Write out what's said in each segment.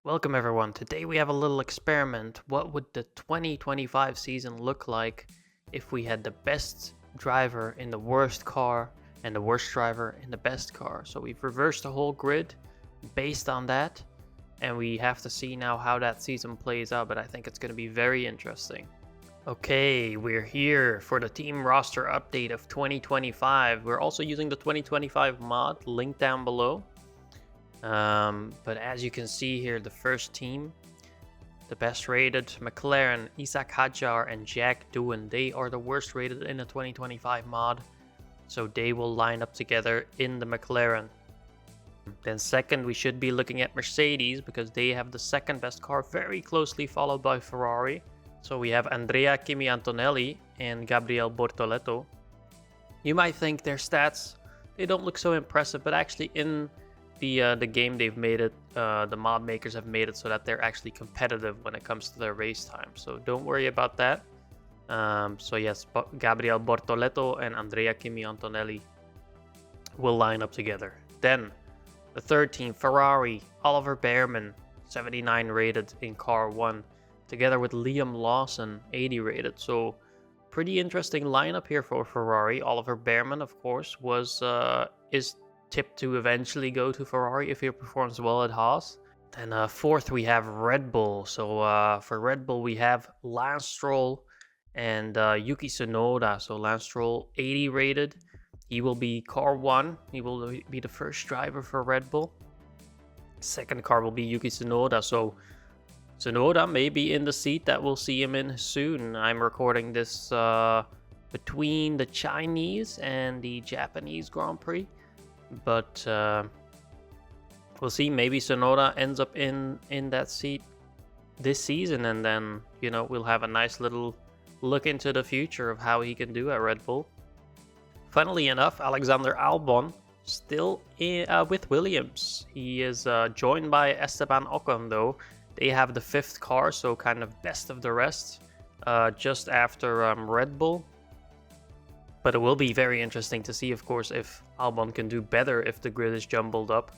Welcome everyone. Today we have a little experiment. What would the 2025 season look like if we had the best driver in the worst car and the worst driver in the best car? So we've reversed the whole grid based on that, and we have to see now how that season plays out, but I think it's going to be very interesting. Okay, we're here for the team roster update of 2025. We're also using the 2025 mod, link down below. But as you can see here, the first team, the best rated McLaren, Isaac Hadjar and Jack Doohan, they are the worst rated in the 2025 mod. So they will line up together in the McLaren. Then second, we should be looking at Mercedes because they have the second best car, very closely followed by Ferrari. So we have Andrea Kimi Antonelli and Gabriel Bortoleto. You might think their stats, they don't look so impressive, but actually in the game they've made it, the mod makers have made it so that they're actually competitive when it comes to their race time. So don't worry about that. So yes, Gabriel Bortoleto and Andrea Kimi Antonelli will line up together. Then the third team, Ferrari, Oliver Bearman, 79 rated in car 1, together with Liam Lawson, 80 rated. So pretty interesting lineup here for Ferrari. Oliver Bearman, of course, is tipped to eventually go to Ferrari if he performs well at Haas. Then fourth, we have Red Bull. So for Red Bull, we have Lance Stroll and Yuki Tsunoda. So Lance Stroll, 80 rated. He will be car 1. He will be the first driver for Red Bull. Second car will be Yuki Tsunoda. So Tsunoda may be in the seat that we'll see him in soon. I'm recording this between the Chinese and the Japanese Grand Prix. But we'll see. Maybe Tsunoda ends up in that seat this season, and then we'll have a nice little look into the future of how he can do at Red Bull. Funnily enough, Alexander Albon still with Williams. He is joined by Esteban Ocon though. They have the fifth car, so kind of best of the rest, just after Red Bull. But it will be very interesting to see, of course, if Albon can do better if the grid is jumbled up,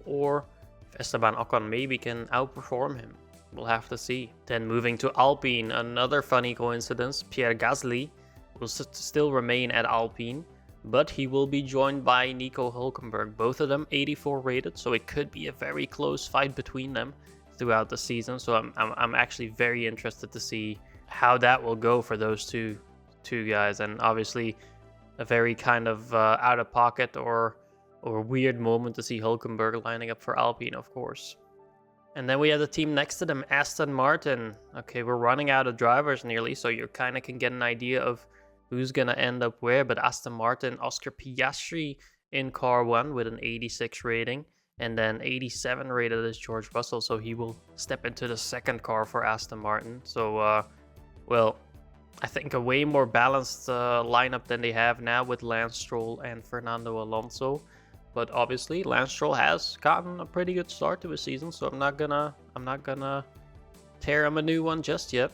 or if Esteban Ocon maybe can outperform him. We'll have to see. Then moving to Alpine, another funny coincidence. Pierre Gasly will still remain at Alpine, but he will be joined by Nico Hülkenberg. Both of them 84 rated, so it could be a very close fight between them throughout the season. So I'm actually very interested to see how that will go for those two guys, and obviously a very kind of out of pocket or weird moment to see Hülkenberg lining up for Alpine, of course. And then we have the team next to them, Aston Martin. Okay, we're running out of drivers nearly, so you kind of can get an idea of who's gonna end up where. But Aston Martin, Oscar Piastri in car 1 with an 86 rating, and then 87 rated is George Russell, so he will step into the second car for Aston Martin. So well, I think a way more balanced lineup than they have now with Lance Stroll and Fernando Alonso. But obviously Lance Stroll has gotten a pretty good start to his season, so I'm not gonna tear him a new one just yet.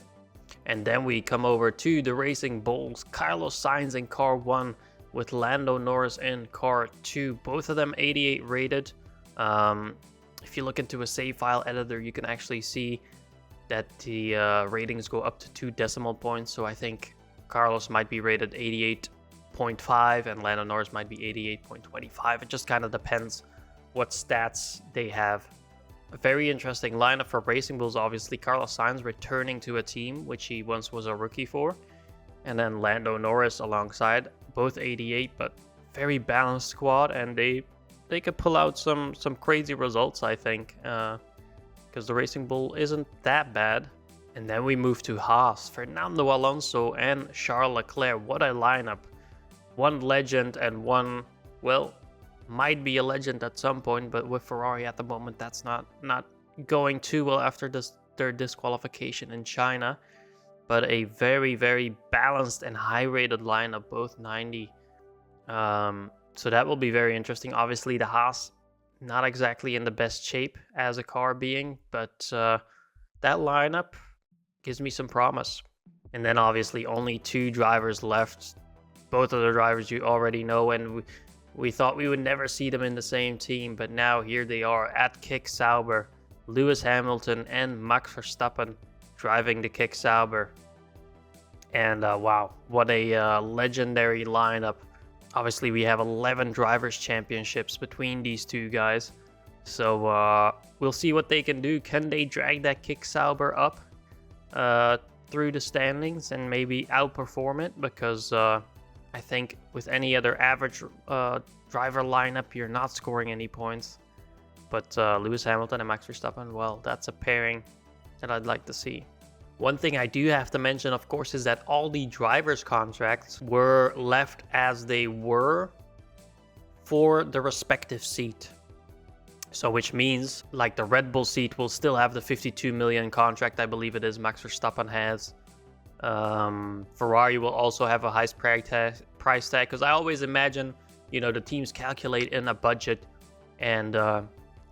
And then we come over to the Racing Bulls, Carlos Sainz in car 1 with Lando Norris in car 2. Both of them 88 rated. If you look into a save file editor, you can actually see that the ratings go up to 2 decimal points. So I think Carlos might be rated 88.5 and Lando Norris might be 88.25. It just kind of depends what stats they have. A very interesting lineup for Racing Bulls. Obviously, Carlos Sainz returning to a team which he once was a rookie for. And then Lando Norris alongside, both 88, but very balanced squad. And they could pull out some crazy results, I think. Because the Racing Bull isn't that bad. And then we move to Haas, Fernando Alonso and Charles Leclerc. What a lineup. One legend and one, well, might be a legend at some point, but with Ferrari at the moment, that's not going too well after their disqualification in China. But a very, very balanced and high-rated lineup, both 90. So that will be very interesting. Obviously, the Haas, not exactly in the best shape as a car being, but that lineup gives me some promise. And then obviously only 2 drivers left. Both of the drivers you already know, and we thought we would never see them in the same team, but now here they are at Kick Sauber, Lewis Hamilton and Max Verstappen driving the Kick Sauber. And wow, what a legendary lineup. Obviously, we have 11 drivers' championships between these two guys. So we'll see what they can do. Can they drag that Kick Sauber up through the standings and maybe outperform it? Because I think with any other average driver lineup, you're not scoring any points. But Lewis Hamilton and Max Verstappen, well, that's a pairing that I'd like to see. One thing I do have to mention, of course, is that all the drivers' contracts were left as they were for the respective seat. So which means, like, the Red Bull seat will still have the 52 million contract, I believe it is, Max Verstappen has. Ferrari will also have a high price tag, because I always imagine, you know, the teams calculate in a budget, and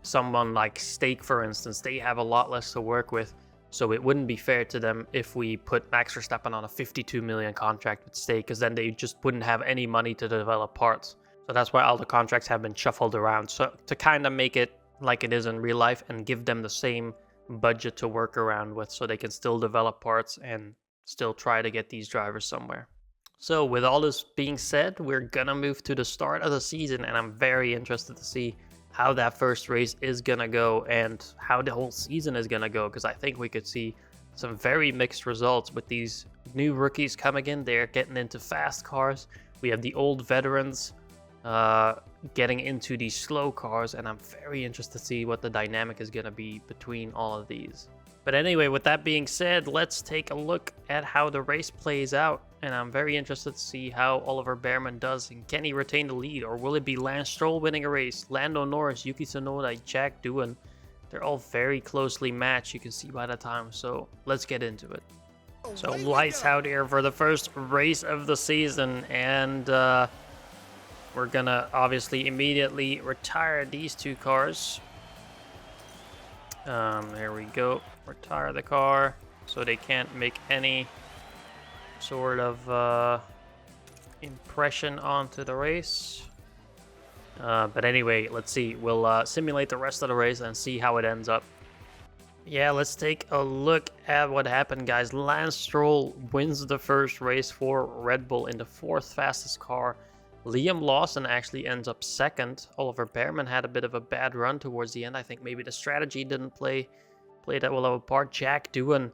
someone like Stake, for instance, they have a lot less to work with. So it wouldn't be fair to them if we put Max Verstappen on a 52 million contract with Stake, because then they just wouldn't have any money to develop parts. So that's why all the contracts have been shuffled around. So to kind of make it like it is in real life and give them the same budget to work around with, so they can still develop parts and still try to get these drivers somewhere. So with all this being said, we're gonna move to the start of the season, and I'm very interested to see how that first race is gonna go and how the whole season is gonna go, because I think we could see some very mixed results with these new rookies coming in. They're getting into fast cars. We have the old veterans getting into these slow cars, and I'm very interested to see what the dynamic is gonna be between all of these. But anyway, with that being said, let's take a look at how the race plays out. And I'm very interested to see how Oliver Bearman does. And can he retain the lead? Or will it be Lance Stroll winning a race? Lando Norris, Yuki Tsunoda, Jack Doohan. They're all very closely matched, you can see by the time. So let's get into it. So lights out here for the first race of the season. And we're going to obviously immediately retire these two cars. There we go. Retire the car so they can't make any sort of impression onto the race. But anyway, let's see. We'll simulate the rest of the race and see how it ends up. Yeah, let's take a look at what happened, guys. Lance Stroll wins the first race for Red Bull in the fourth fastest car. Liam Lawson actually ends up second. Oliver Bearman had a bit of a bad run towards the end. I think maybe the strategy didn't play that well of a part. Jack Doohan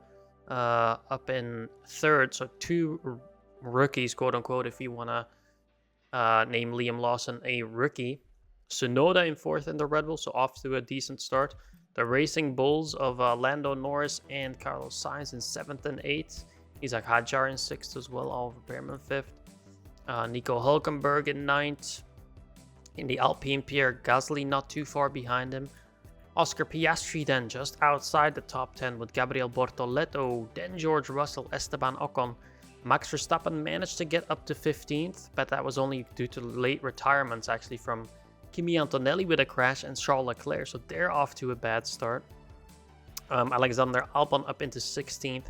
up in third. So two rookies, quote unquote, if you want to name Liam Lawson a rookie. Tsunoda in fourth in the Red Bull, so off to a decent start. The Racing Bulls of Lando Norris and Carlos Sainz in seventh and eighth. Isaac Hadjar in sixth as well. Oliver Bearman fifth. Nico Hulkenberg in ninth. In the Alpine, Pierre Gasly not too far behind him. Oscar Piastri then just outside the top 10 with Gabriel Bortoleto. Then George Russell, Esteban Ocon. Max Verstappen managed to get up to 15th, but that was only due to late retirements actually from Kimi Antonelli with a crash and Charles Leclerc. So they're off to a bad start. Alexander Albon up into 16th.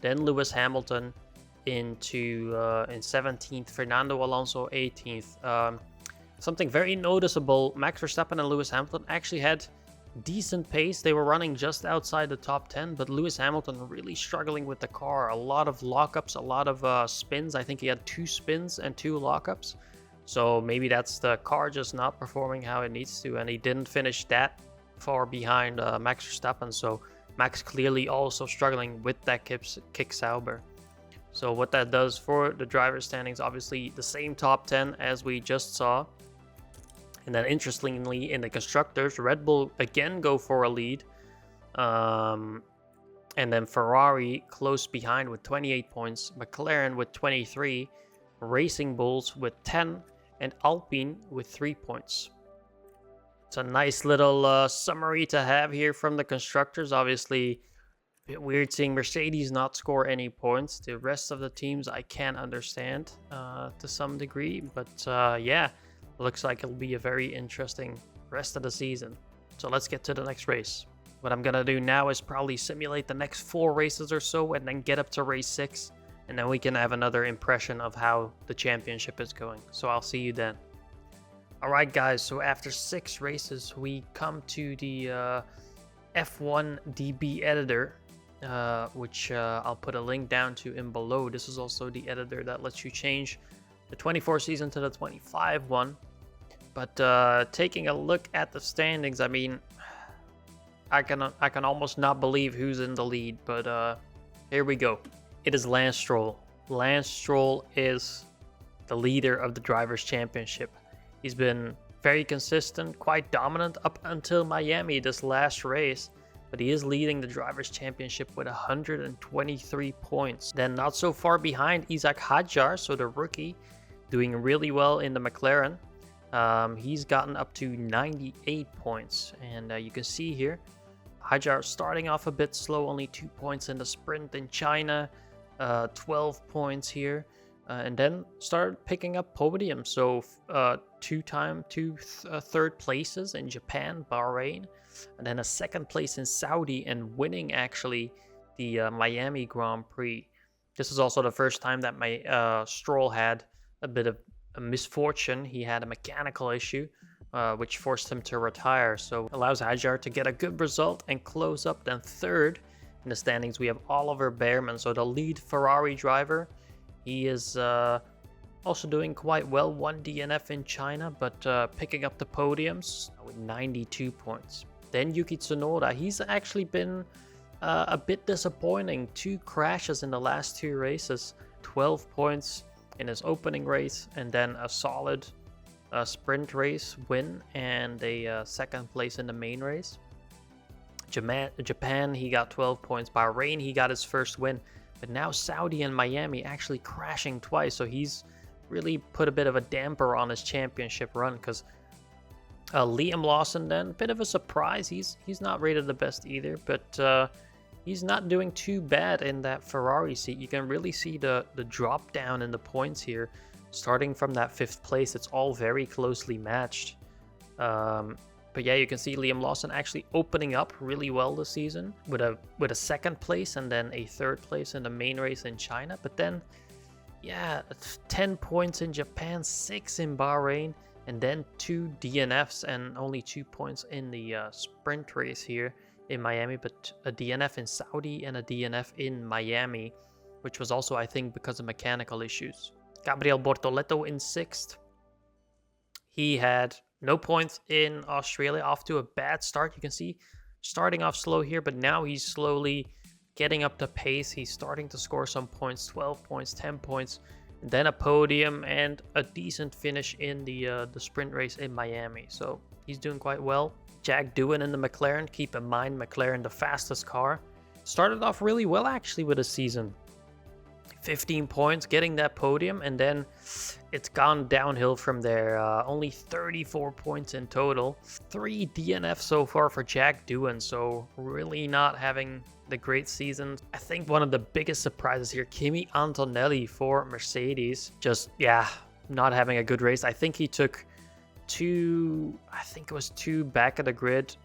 Then Lewis Hamilton into in 17th, Fernando Alonso 18th. Something very noticeable, Max Verstappen and Lewis Hamilton actually had decent pace. They were running just outside the top 10, but Lewis Hamilton really struggling with the car. A lot of lockups, a lot of spins. I think he had 2 spins and 2 lockups. So maybe that's the car just not performing how it needs to, and he didn't finish that far behind Max Verstappen. So Max clearly also struggling with that kick Sauber. So what that does for the driver standings, obviously the same top 10 as we just saw. And then interestingly, in the constructors, Red Bull again go for a lead. And then Ferrari close behind with 28 points. McLaren with 23. Racing Bulls with 10. And Alpine with 3 points. It's a nice little summary to have here from the constructors. Obviously, a bit weird seeing Mercedes not score any points. The rest of the teams I can understand to some degree. But yeah, looks like it'll be a very interesting rest of the season. So let's get to the next race. What I'm going to do now is probably simulate the next 4 races or so and then get up to race 6. And then we can have another impression of how the championship is going. So I'll see you then. Alright guys, so after 6 races, we come to the F1 DB editor, which I'll put a link down to in below. This is also the editor that lets you change the 24 season to the 25 one. But taking a look at the standings, I mean, I can almost not believe who's in the lead, but here we go. It is Lance Stroll. Lance Stroll is the leader of the Drivers' Championship. He's been very consistent, quite dominant up until Miami, this last race. But he is leading the Drivers' Championship with 123 points. Then not so far behind, Isaac Hadjar, so the rookie, doing really well in the McLaren. He's gotten up to 98 points. And you can see here, Hadjar starting off a bit slow, only 2 points in the sprint in China, 12 points here. And then started picking up podiums. So two third places in Japan, Bahrain, and then a second place in Saudi, and winning actually the Miami Grand Prix. This is also the first time that my Stroll had a bit of a misfortune. He had a mechanical issue, which forced him to retire. So allows Hadjar to get a good result and close up. Then third in the standings, we have Oliver Bearman, so the lead Ferrari driver. He is also doing quite well, 1 DNF in China, but picking up the podiums with 92 points. Then Yuki Tsunoda, he's actually been a bit disappointing. 2 crashes in the last 2 races, 12 points in his opening race, and then a solid sprint race win and a second place in the main race. Japan, he got 12 points. Bahrain, he got his first win. But now Saudi and Miami actually crashing twice, so he's really put a bit of a damper on his championship run. Because Liam Lawson, then, a bit of a surprise. He's not rated the best either, but he's not doing too bad in that Ferrari seat. You can really see the drop down in the points here. Starting from that 5th place, it's all very closely matched. But yeah, you can see Liam Lawson actually opening up really well this season with a 2nd place and then a 3rd place in the main race in China. But then, yeah, 10 points in Japan, 6 in Bahrain, and then 2 DNFs and only 2 points in the sprint race here in Miami. But a DNF in Saudi and a DNF in Miami, which was also, I think, because of mechanical issues. Gabriel Bortoleto in 6th. He had no points in Australia, off to a bad start. You can see starting off slow here, but now he's slowly getting up to pace. He's starting to score some points, 12 points, 10 points, and then a podium and a decent finish in the sprint race in Miami. So he's doing quite well. Jack Doohan in the McLaren. Keep in mind, McLaren, the fastest car. Started off really well actually with the season. 15 points, getting that podium, and then it's gone downhill from there. Only 34 points in total. 3 DNFs so far for Jack Doohan, so really not having the great season. I think one of the biggest surprises here, Kimi Antonelli for Mercedes. Just, yeah, not having a good race. I think he took 2 back of the grid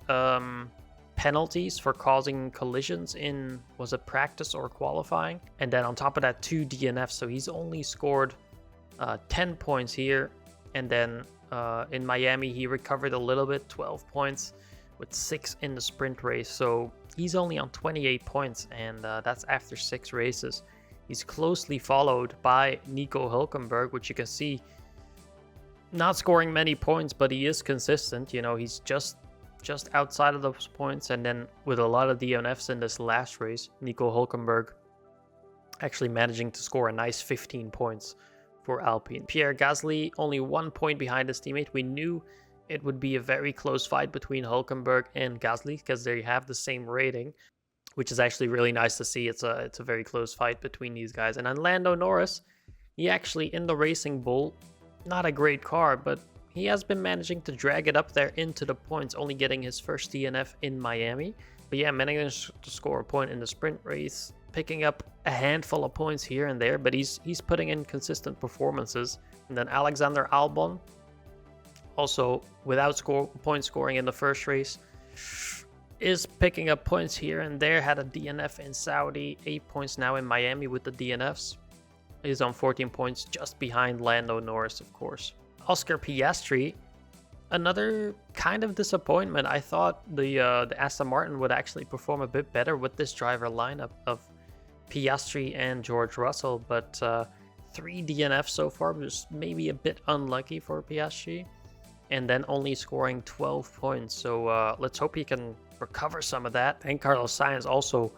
penalties for causing collisions in, was it practice or qualifying? And then on top of that, 2 DNFs. So he's only scored 10 points here. And then in Miami, he recovered a little bit, 12 points with 6 in the sprint race. So he's only on 28 points, and that's after 6 races. He's closely followed by Nico Hülkenberg, which you can see not scoring many points, but he is consistent. You know, he's just outside of those points. And then with a lot of DNFs in this last race, Nico Hülkenberg actually managing to score a nice 15 points for Alpine. Pierre Gasly only 1 point behind his teammate. We knew it would be a very close fight between Hülkenberg and Gasly because they have the same rating, which is actually really nice to see. It's a very close fight between these guys. And then Lando Norris, he actually in the Racing Bull, not a great car, but he has been managing to drag it up there into the points, only getting his first DNF in Miami. But yeah, managing to score a point in the sprint race, picking up a handful of points here and there, but he's putting in consistent performances. And then Alexander Albon, also without point scoring in the first race, is picking up points here and there. Had a DNF in Saudi, 8 points now in Miami with the DNFs. He's on 14 points, just behind Lando Norris, of course. Oscar Piastri Another kind of disappointment. I thought the Aston Martin would actually perform a bit better with this driver lineup of Piastri and George Russell, but 3 DNFs so far was maybe a bit unlucky for Piastri, and then only scoring 12 points. So let's hope he can recover some of that. And Carlos Sainz also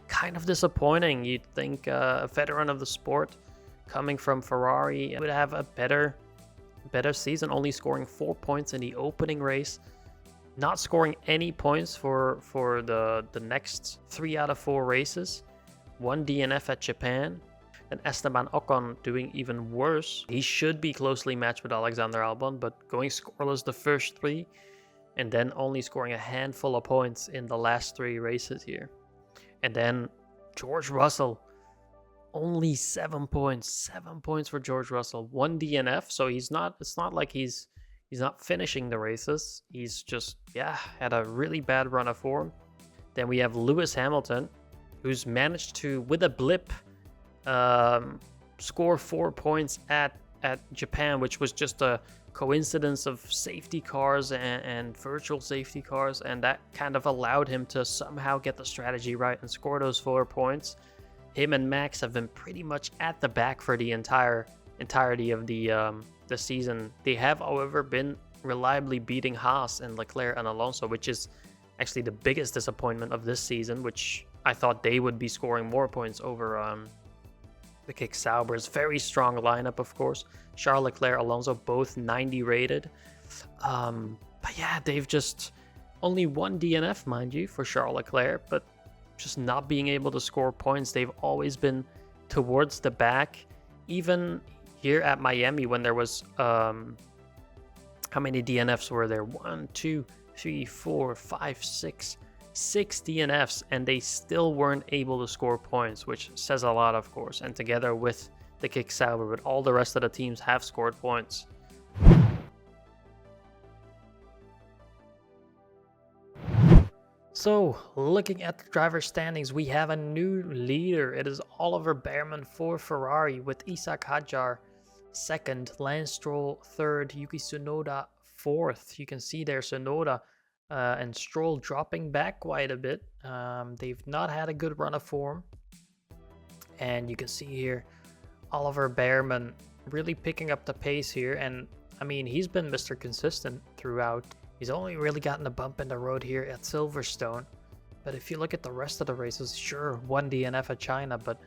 kind of disappointing. You'd think a veteran of the sport coming from Ferrari would have a better season, only scoring 4 points in the opening race, not scoring any points for the next 3 out of 4 races, 1 DNF at Japan, and Esteban Ocon doing even worse. He should be closely matched with Alexander Albon, but going scoreless the first 3, and then only scoring a handful of points in the last 3 races here. And then George Russell, only 7 points. 7 points for George Russell. 1 DNF, so it's not like he's not finishing the races. He's just, had a really bad run of form. Then we have Lewis Hamilton, who's managed to, with a blip, score 4 points at Japan, which was just a coincidence of safety cars and virtual safety cars, and that kind of allowed him to somehow get the strategy right and score those 4 points. Him and Max have been pretty much at the back for the entirety of the season. They have, however, been reliably beating Haas and Leclerc and Alonso, which is actually the biggest disappointment of this season, which I thought they would be scoring more points over the Kick Saubers. Very strong lineup, of course. Charles Leclerc, Alonso, both 90 rated. But yeah, they've just only 1 DNF, mind you, for Charles Leclerc, but just not being able to score points. They've always been towards the back. Even here at Miami, when there was how many DNFs were there? 1, 2, 3, 4, 5, 6 DNFs, and they still weren't able to score points, which says a lot, of course. And together with the Kick Sauber, but all the rest of the teams have scored points. So, looking at the driver standings, we have a new leader. It is Oliver Bearman for Ferrari, with Isaac Hadjar second, Lance Stroll third, Yuki Tsunoda fourth. You can see there Tsunoda and Stroll dropping back quite a bit. They've not had a good run of form. And you can see here Oliver Bearman really picking up the pace here. And I mean, he's been Mr. Consistent throughout. He's only really gotten a bump in the road here at Silverstone. But if you look at the rest of the races, sure, 1 DNF at China, but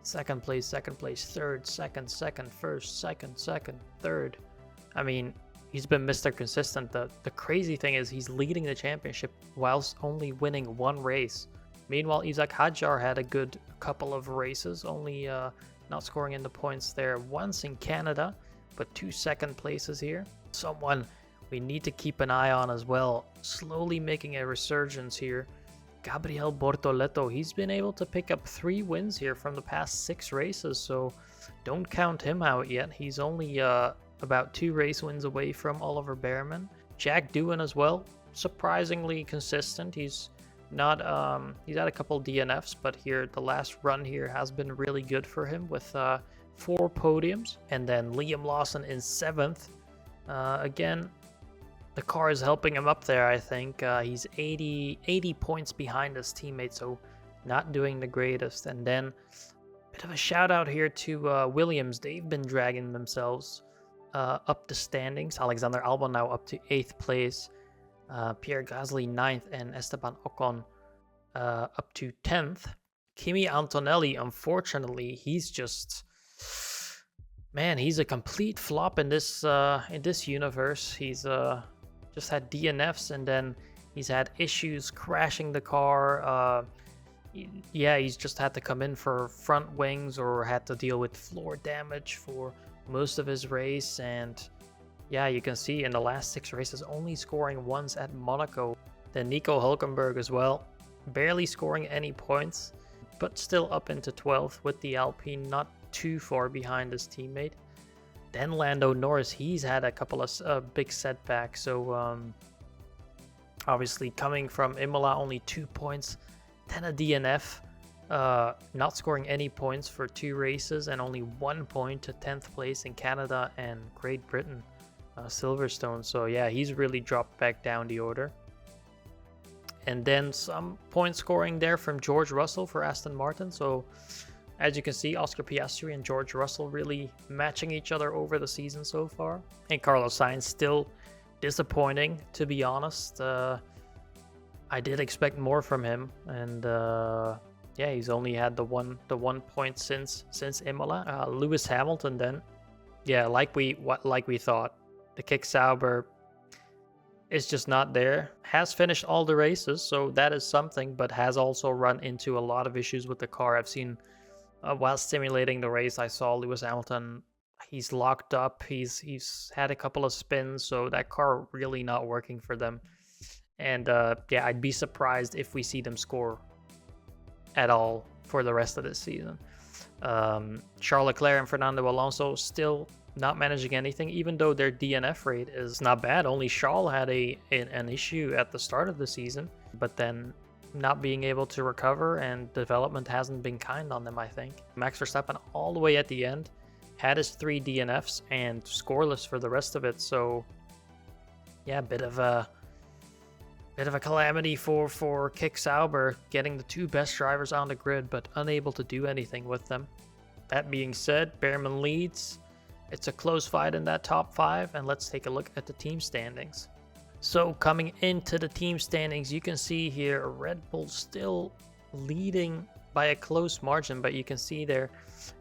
second place, third, second, first, second, third. I mean, he's been Mr. Consistent. The crazy thing is he's leading the championship whilst only winning 1 race. Meanwhile, Isaac Hadjar had a good couple of races, only not scoring in the points there once in Canada, but 2 second places here. Someone we need to keep an eye on as well, slowly making a resurgence here. Gabriel Bortoleto, he's been able to pick up 3 wins here from the past 6 races, so don't count him out yet. He's only about 2 race wins away from Oliver Bearman. Jack Doohan as well, surprisingly consistent. He's not he's had a couple DNFs, but here the last run here has been really good for him with 4 podiums. And then Liam Lawson in 7th. Again, the car is helping him up there, I think. He's 80 points behind his teammate, so not doing the greatest. And then a bit of a shout out here to Williams. They've been dragging themselves up the standings. Alexander Albon now up to 8th place. Pierre Gasly 9th, and Esteban Ocon up to 10th. Kimi Antonelli, unfortunately, he's just... Man, he's a complete flop in this universe. He's just had DNFs, and then he's had issues crashing the car. He's just had to come in for front wings or had to deal with floor damage for most of his race. And yeah, you can see in the last 6 races only scoring once at Monaco. Then Nico Hülkenberg as well, barely scoring any points, but still up into 12th with the Alpine, not too far behind his teammate. Then Lando Norris, he's had a couple of big setbacks. So obviously coming from Imola, only 2 points, then a DNF, not scoring any points for 2 races, and only 1 point to 10th place in Canada and Great Britain. Silverstone. So yeah, he's really dropped back down the order. And then some point scoring there from George Russell for Aston Martin. So as you can see, Oscar Piastri and George Russell really matching each other over the season so far. And Carlos Sainz still disappointing, to be honest. I did expect more from him, and yeah, he's only had the one point since Imola. Lewis Hamilton then, yeah, like we thought, the kick Sauber is just not there. Has finished all the races, so that is something, but has also run into a lot of issues with the car. I've seen while simulating the race, I saw Lewis Hamilton. He's locked up. He's had a couple of spins, so that car really not working for them. And yeah, I'd be surprised if we see them score at all for the rest of this season. Charles Leclerc and Fernando Alonso still not managing anything, even though their DNF rate is not bad. Only Charles had an issue at the start of the season, but then not being able to recover, and development hasn't been kind on them, I think. Max Verstappen all the way at the end had his 3 DNFs and scoreless for the rest of it. So yeah, bit of a calamity for Kick Sauber, getting the 2 best drivers on the grid but unable to do anything with them. That being said, Behrman leads. It's a close fight in that top 5, and let's take a look at the team standings. So coming into the team standings, you can see here Red Bull still leading by a close margin, but you can see there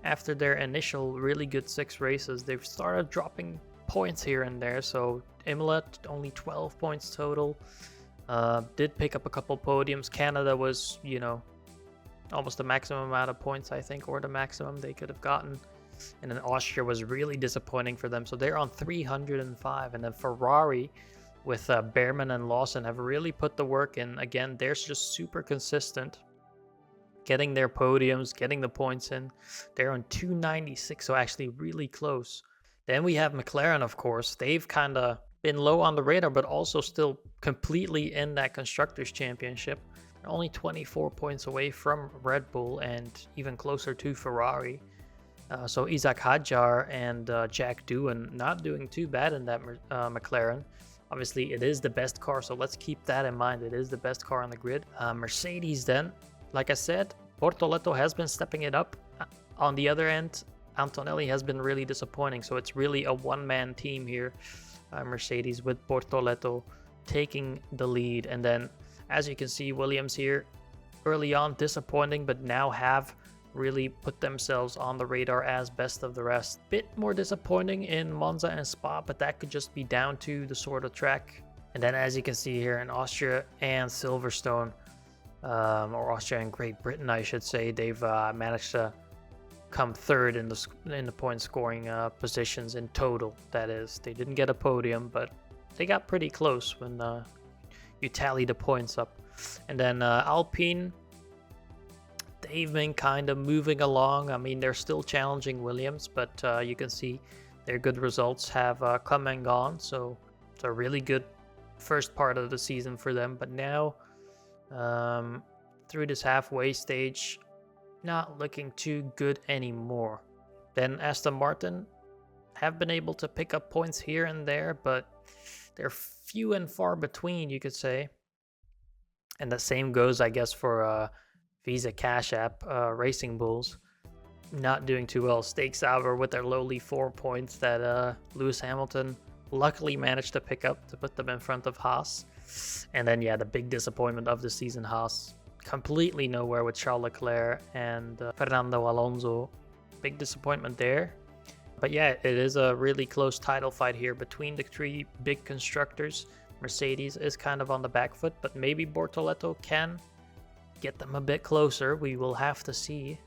after their initial really good 6 races, they've started dropping points here and there. So Imola only 12 points total. Did pick up a couple podiums. Canada was, you know, almost the maximum amount of points, I think, or the maximum they could have gotten. And then Austria was really disappointing for them. So they're on 305. And then Ferrari with Behrman and Lawson have really put the work in. Again, they're just super consistent, getting their podiums, getting the points in. They're on 296, so actually really close. Then we have McLaren, of course. They've kind of been low on the radar, but also still completely in that Constructors' Championship. They're only 24 points away from Red Bull and even closer to Ferrari. So Isaac Hadjar and Jack Doohan not doing too bad in that McLaren. Obviously, it is the best car, so let's keep that in mind. It is the best car on the grid. Mercedes then, like I said, Bortoleto has been stepping it up. On the other end, Antonelli has been really disappointing, so it's really a one-man team here. Mercedes with Bortoleto taking the lead. And then, as you can see, Williams here early on disappointing, but now have really put themselves on the radar as best of the rest. Bit more disappointing in Monza and Spa, but that could just be down to the sort of track. And then, as you can see here in Austria and Silverstone, or Austria and Great Britain, I should say, they've managed to come third in the point scoring positions in total. That is, they didn't get a podium, but they got pretty close when you tally the points up. And then Alpine, they've been kind of moving along. I mean, they're still challenging Williams, but you can see their good results have come and gone. So it's a really good first part of the season for them. But now, through this halfway stage, not looking too good anymore. Then Aston Martin have been able to pick up points here and there, but they're few and far between, you could say. And the same goes, I guess, for Visa Cash App, Racing Bulls. Not doing too well. Stake Sauber with their lowly 4 points that Lewis Hamilton luckily managed to pick up to put them in front of Haas. And then, yeah, the big disappointment of the season, Haas. Completely nowhere with Charles Leclerc and Fernando Alonso. Big disappointment there. But yeah, it is a really close title fight here between the 3 big constructors. Mercedes is kind of on the back foot, but maybe Bortoleto can get them a bit closer. We will have to see.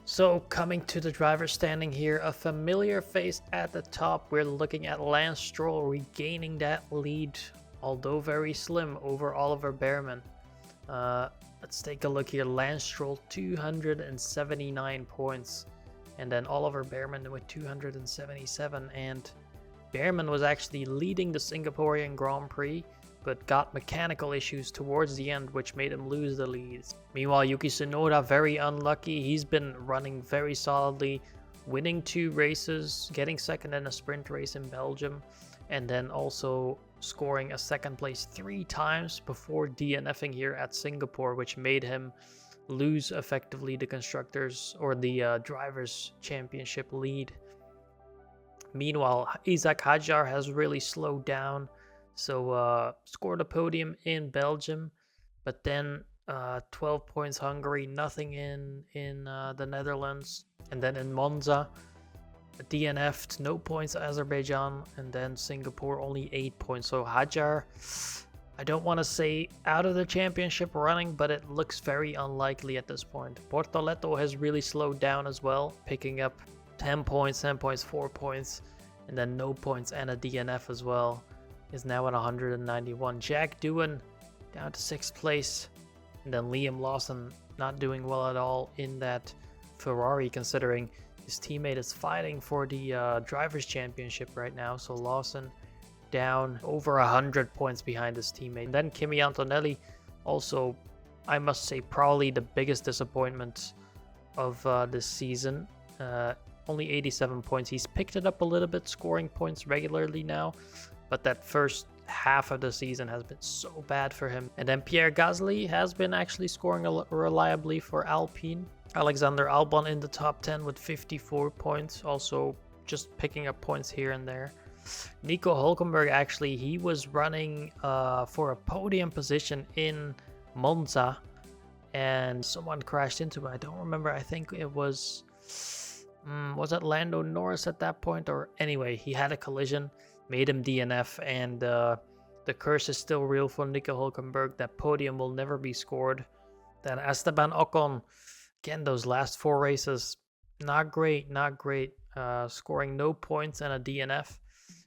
So coming to the driver's standing here, a familiar face at the top. We're looking at Lance Stroll regaining that lead, although very slim, over Oliver Behrman. Let's take a look here. Lance Stroll, 279 points. And then Oliver Behrman with 277. And Behrman was actually leading the Singaporean Grand Prix, but got mechanical issues towards the end, which made him lose the lead. Meanwhile, Yuki Tsunoda, very unlucky. He's been running very solidly, winning 2 races, getting second in a sprint race in Belgium, and then also scoring a second place 3 times before DNFing here at Singapore, which made him lose effectively the constructors or the drivers championship lead. Meanwhile, Isaac Hadjar has really slowed down, so scored a podium in Belgium, but then 12 points Hungary, nothing in the Netherlands, and then in Monza DNF'd, no points Azerbaijan, and then Singapore only 8 points. So Hadjar, I don't want to say out of the championship running, but it looks very unlikely at this point. Bortoleto has really slowed down as well, picking up 10 points, 4 points, and then no points and a DNF as well. Is now at 191. Jack Doohan down to 6th place, and then Liam Lawson not doing well at all in that Ferrari, considering his teammate is fighting for the Drivers' Championship right now. So Lawson down over 100 points behind his teammate. And then Kimi Antonelli, also, I must say, probably the biggest disappointment of this season. Only 87 points. He's picked it up a little bit, scoring points regularly now, but that first half of the season has been so bad for him. And then Pierre Gasly has been actually scoring reliably for Alpine. Alexander Albon in the top 10 with 54 points, also just picking up points here and there. Nico Hulkenberg, actually, he was running for a podium position in Monza, and someone crashed into him. I don't remember. I think it was it Lando Norris at that point? Or anyway, he had a collision, made him DNF, and the curse is still real for Nico Hulkenberg. That podium will never be scored. Then Esteban Ocon, again, those last 4 races, not great. Scoring no points and a DNF,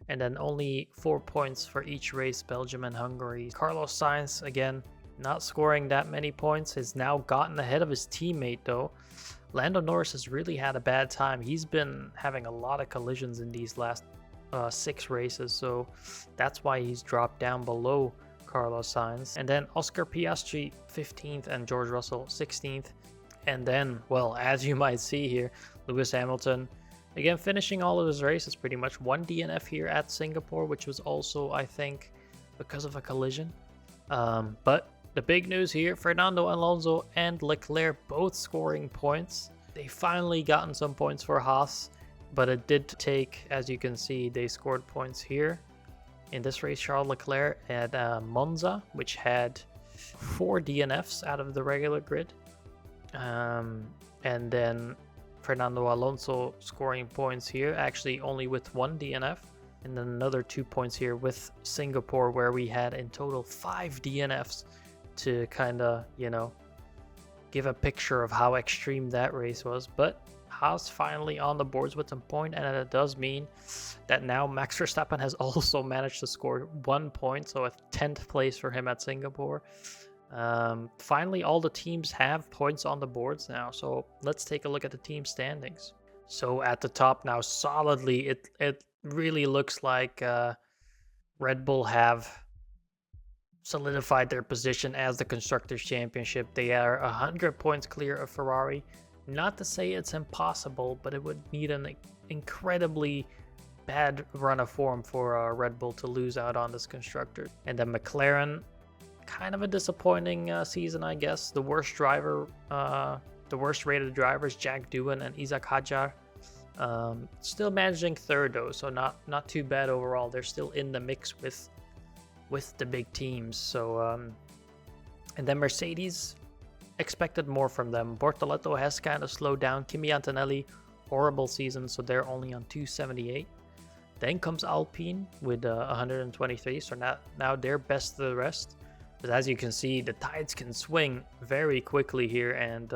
and then only 4 points for each race, Belgium and Hungary. Carlos Sainz, again, not scoring that many points, has now gotten ahead of his teammate though. Lando Norris has really had a bad time. He's been having a lot of collisions in these last 6 races, so that's why he's dropped down below Carlos Sainz. And then Oscar Piastri 15th and George Russell 16th. And then, well, as you might see here, Lewis Hamilton, again, finishing all of his races pretty much. 1 DNF here at Singapore, which was also, I think, because of a collision. But the big news here, Fernando Alonso and Leclerc both scoring points. They finally gotten some points for Haas, but it did take, as you can see, they scored points here. In this race, Charles Leclerc at Monza, which had 4 DNFs out of the regular grid. And then Fernando Alonso scoring points here, actually only with 1 DNF. And then another 2 points here with Singapore, where we had in total 5 DNFs to kind of, give a picture of how extreme that race was. But Haas finally on the boards with some point, and it does mean that now Max Verstappen has also managed to score 1 point, so a 10th place for him at Singapore. Finally, all the teams have points on the boards now, so let's take a look at the team standings. So at the top now, solidly, it really looks like Red Bull have solidified their position as the Constructors' Championship. They are 100 points clear of Ferrari. Not to say it's impossible, but it would need an incredibly bad run of form for Red Bull to lose out on this constructor. And then McLaren, kind of a disappointing season, I guess. The worst rated drivers, Jack Doohan and Isaac Hadjar. Still managing 3rd though, so not too bad overall. They're still in the mix with the big teams. So and then Mercedes, expected more from them. Bortoleto has kind of slowed down. Kimi Antonelli, horrible season, so they're only on 278. Then comes Alpine with 123, so now they're best of the rest. But as you can see, the tides can swing very quickly here, and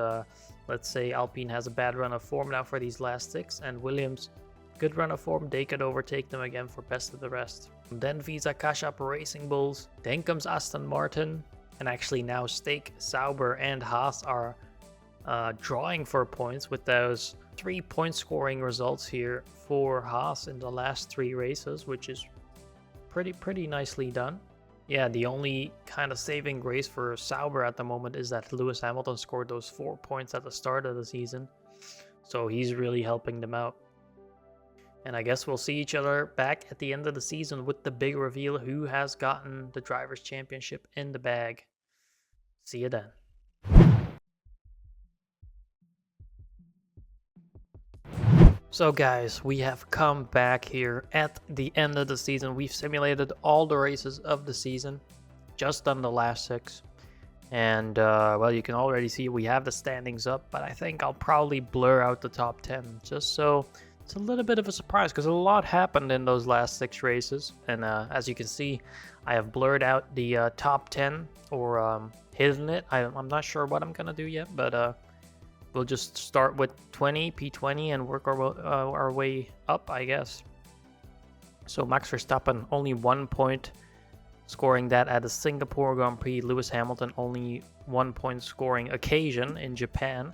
let's say Alpine has a bad run of form now for these last 6, and Williams, good run of form, they could overtake them again for best of the rest. Then Visa Cash Up Racing Bulls, then comes Aston Martin, and actually now Stake, Sauber, and Haas are drawing for points with those 3 point scoring results here for Haas in the last 3 races, which is pretty nicely done. Yeah, the only kind of saving grace for Sauber at the moment is that Lewis Hamilton scored those 4 points at the start of the season. So he's really helping them out. And I guess we'll see each other back at the end of the season with the big reveal who has gotten the Drivers' Championship in the bag. See you then. So guys, we have come back here at the end of the season. We've simulated all the races of the season, just done the last 6. And well, you can already see we have the standings up, but I think I'll probably blur out the top 10 just so it's a little bit of a surprise because a lot happened in those last 6 races. And as you can see, I have blurred out the top 10 or hidden it. I'm not sure what I'm gonna do yet, but we'll just start with P20 and work our way up, I guess. So Max Verstappen only 1 point, scoring that at the Singapore Grand Prix. Lewis Hamilton only 1 point scoring occasion in Japan.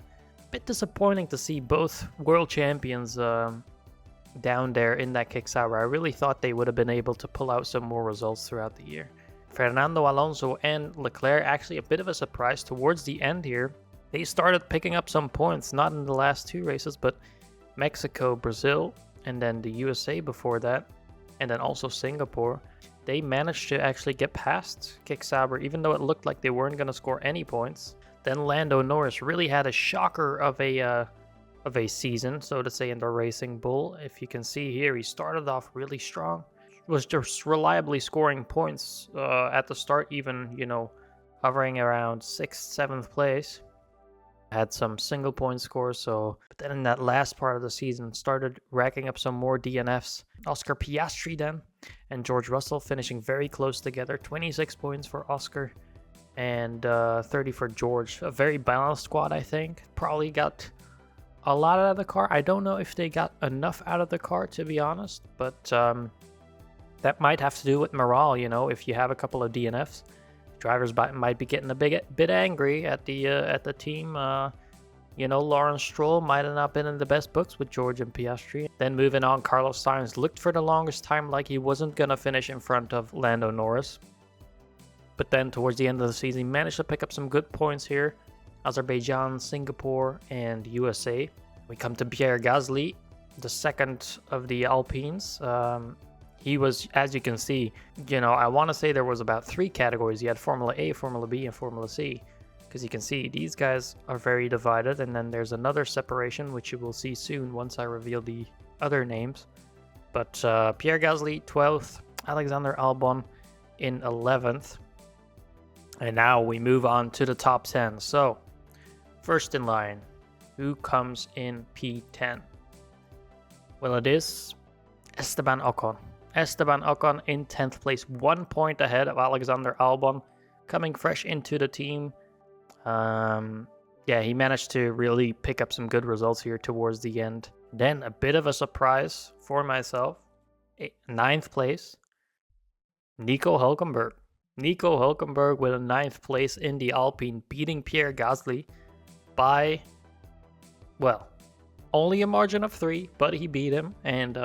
Bit disappointing to see both world champions down there in that kick Sauber. I really thought they would have been able to pull out some more results throughout the year. Fernando Alonso and Leclerc, actually a bit of a surprise towards the end here. They started picking up some points, not in the last 2 races, but Mexico, Brazil, and then the USA before that, and then also Singapore. They managed to actually get past Kick Sauber, even though it looked like they weren't going to score any points. Then Lando Norris really had a shocker of a season, so to say, in the Racing Bull. If you can see here, he started off really strong. Was just reliably scoring points at the start, even, hovering around 6th, 7th place. Had some single point scores, but then in that last part of the season started racking up some more DNFs. Oscar Piastri then and George Russell finishing very close together. 26 points for Oscar and 30 for George. A very balanced squad, I think. Probably got a lot out of the car. I don't know if they got enough out of the car, to be honest, but that might have to do with morale. If you have a couple of DNFs, drivers might be getting a bit angry at the team. Lawrence Stroll might have not been in the best books with George and Piastri. Then moving on, Carlos Sainz looked for the longest time like he wasn't going to finish in front of Lando Norris. But then towards the end of the season, he managed to pick up some good points here. Azerbaijan, Singapore, and USA. We come to Pierre Gasly, the second of the Alpines. He was, as you can see, I want to say there was about 3 categories. You had Formula A, Formula B, and Formula C. Because you can see these guys are very divided. And then there's another separation, which you will see soon once I reveal the other names. But Pierre Gasly, 12th. Alexander Albon in 11th. And now we move on to the top 10. So, first in line, who comes in P10? Well, it is Esteban Ocon. Esteban Ocon in 10th place, 1 point ahead of Alexander Albon, coming fresh into the team. Yeah, he managed to really pick up some good results here towards the end. Then a bit of a surprise for myself, 9th place, Nico Hülkenberg. Nico Hülkenberg with a 9th place in the Alpine, beating Pierre Gasly by, well, only a margin of 3, but he beat him and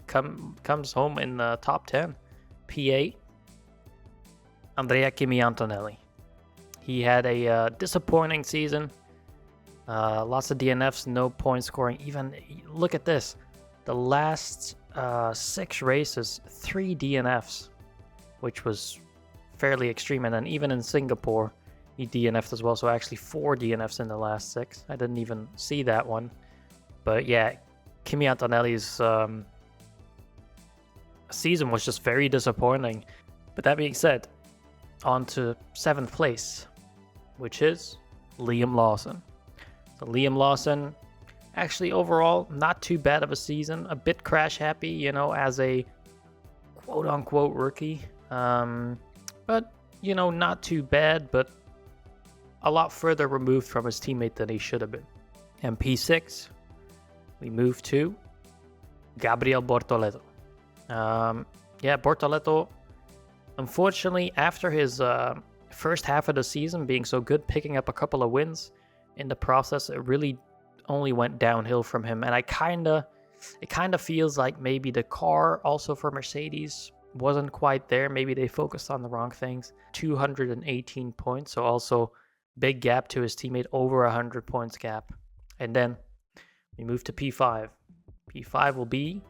comes home in the top 10. P8, Andrea Kimi Antonelli. He had a disappointing season. Lots of DNFs, no point scoring. Even, look at this. The last 6 races, 3 DNFs, which was fairly extreme. And then even in Singapore, he DNF'd as well. So actually 4 DNFs in the last 6. I didn't even see that one. But yeah, Kimi Antonelli's season was just very disappointing. But that being said, on to 7th place, which is Liam Lawson. So Liam Lawson, actually overall, not too bad of a season. A bit crash happy, as a quote-unquote rookie. But, not too bad, but a lot further removed from his teammate than he should have been. And P6, we move to Gabriel Bortoleto. Bortoleto, unfortunately, after his first half of the season being so good, picking up a couple of wins in the process, it really only went downhill from him, and it kind of feels like maybe the car also for Mercedes wasn't quite there. Maybe they focused on the wrong things. 218 points, so also big gap to his teammate, over 100 points gap. And then we move to P5. P5 will be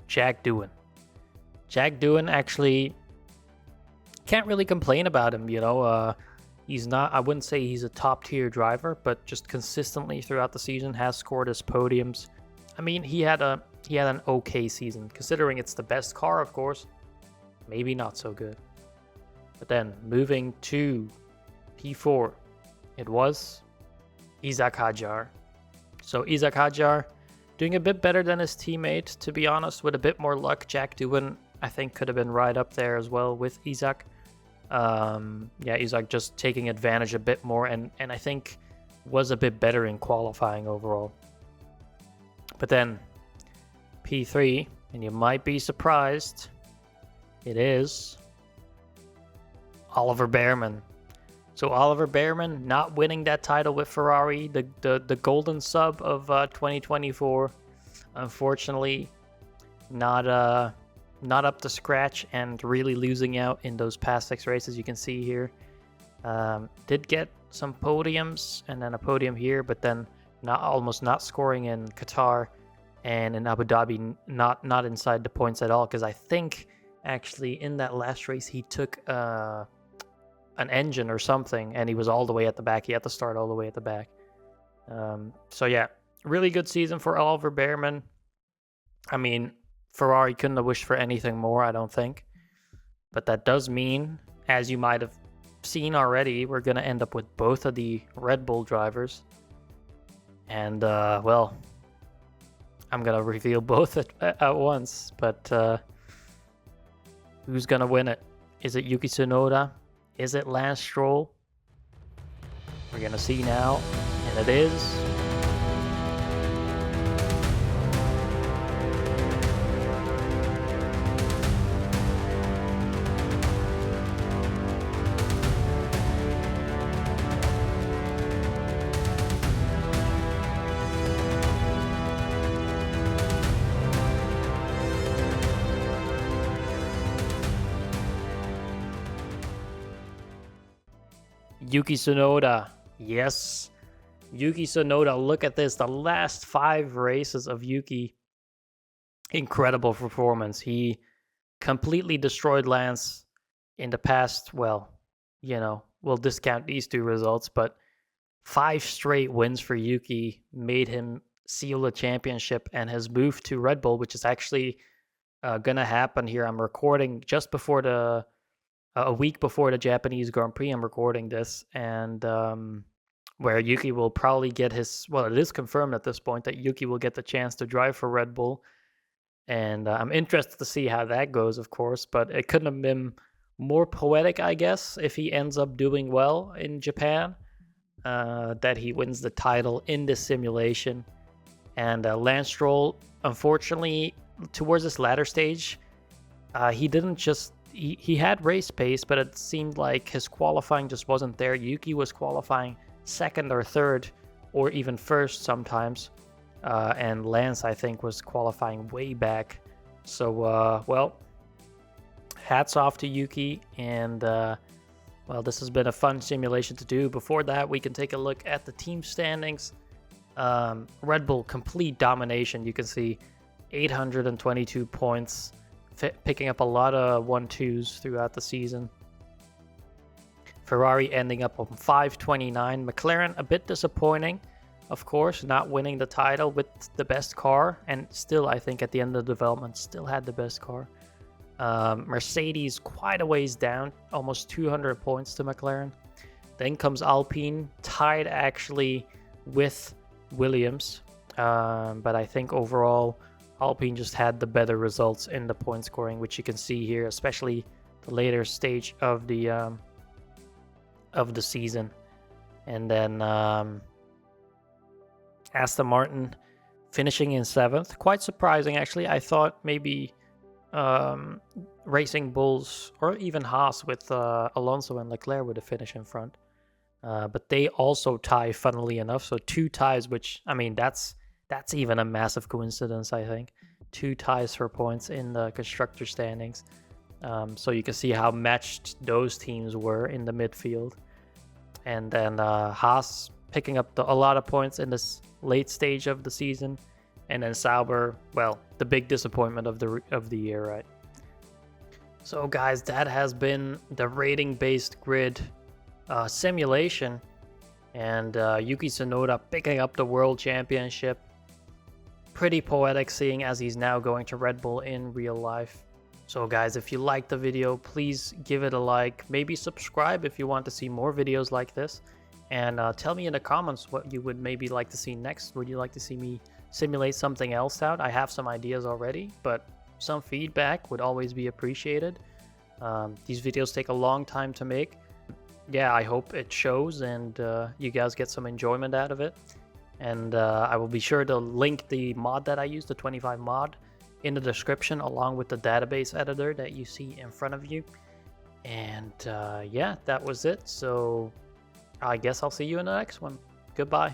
Jack Doohan. Jack Doohan, actually, can't really complain about him, he's not, I wouldn't say he's a top tier driver, but just consistently throughout the season has scored his podiums. I mean, he had an okay season, considering it's the best car, of course. Maybe not so good. But then moving to P4, it was Isack Hadjar. So Isack Hadjar doing a bit better than his teammate, to be honest, with a bit more luck. Jack Doohan, I think, could have been right up there as well with Isack. Isack just taking advantage a bit more, and I think was a bit better in qualifying overall. But then P3, and you might be surprised, it is Oliver Bearman. So Oliver Bearman not winning that title with Ferrari, the golden sub of 2024, unfortunately, not up to scratch and really losing out in those past 6 races. You can see here, did get some podiums and then a podium here, but then almost not scoring in Qatar, and in Abu Dhabi not inside the points at all, because I think actually in that last race he took an engine or something, and he was all the way at the back. He had to start all the way at the back. So yeah, really good season for Oliver Bearman. I mean, Ferrari couldn't have wished for anything more, I don't think. But that does mean, as you might have seen already, we're going to end up with both of the Red Bull drivers. And, well, I'm going to reveal both at once. But who's going to win it? Is it Yuki Tsunoda? Is it Lance Stroll? We're going to see now. And it is Yuki Tsunoda. Yes, Yuki Tsunoda. Look at this. The last 5 races of Yuki. Incredible performance. He completely destroyed Lance in the past. Well, we'll discount these 2 results, but 5 straight wins for Yuki made him seal the championship, and his move to Red Bull, which is actually going to happen here. I'm recording just before a week before the Japanese Grand Prix. I'm recording this, and where Yuki will probably get his, well, it is confirmed at this point that Yuki will get the chance to drive for Red Bull, and I'm interested to see how that goes, of course, but it couldn't have been more poetic, I guess, if he ends up doing well in Japan, that he wins the title in this simulation. And Lance Stroll, unfortunately, towards this latter stage, he didn't just he had race pace, but it seemed like his qualifying just wasn't there. Yuki was qualifying 2nd or 3rd, or even 1st sometimes. And Lance, I think, was qualifying way back. So, well, hats off to Yuki. And, well, this has been a fun simulation to do. Before that, we can take a look at the team standings. Red Bull, complete domination. You can see 822 points. Picking up a lot of 1-2s throughout the season. Ferrari ending up on 529. McLaren, a bit disappointing, of course, not winning the title with the best car, and still, I think, at the end of the development, still had the best car. Mercedes, quite a ways down, almost 200 points to McLaren. Then comes Alpine, tied actually with Williams, but I think overall, Alpine just had the better results in the point scoring, which you can see here, especially the later stage of the season. And then Aston Martin finishing in 7th. Quite surprising, actually. I thought maybe Racing Bulls or even Haas with Alonso and Leclerc would have finished in front. But they also tie, funnily enough. So 2 ties, which, I mean, that's even a massive coincidence, I think. 2 ties for points in the constructor standings. So you can see how matched those teams were in the midfield. And then Haas picking up a lot of points in this late stage of the season. And then Sauber, well, the big disappointment of the year, right? So guys, that has been the rating-based grid simulation. And Yuki Tsunoda picking up the World Championship. Pretty poetic seeing as he's now going to Red Bull in real life. So guys, if you liked the video, please give it a like. Maybe subscribe if you want to see more videos like this. And tell me in the comments what you would maybe like to see next. Would you like to see me simulate something else out? I have some ideas already, but some feedback would always be appreciated. These videos take a long time to make. Yeah, I hope it shows and you guys get some enjoyment out of it. And I will be sure to link the mod that I use, the 25 mod, in the description along with the database editor that you see in front of you. And yeah, that was it. So I guess I'll see you in the next one. Goodbye.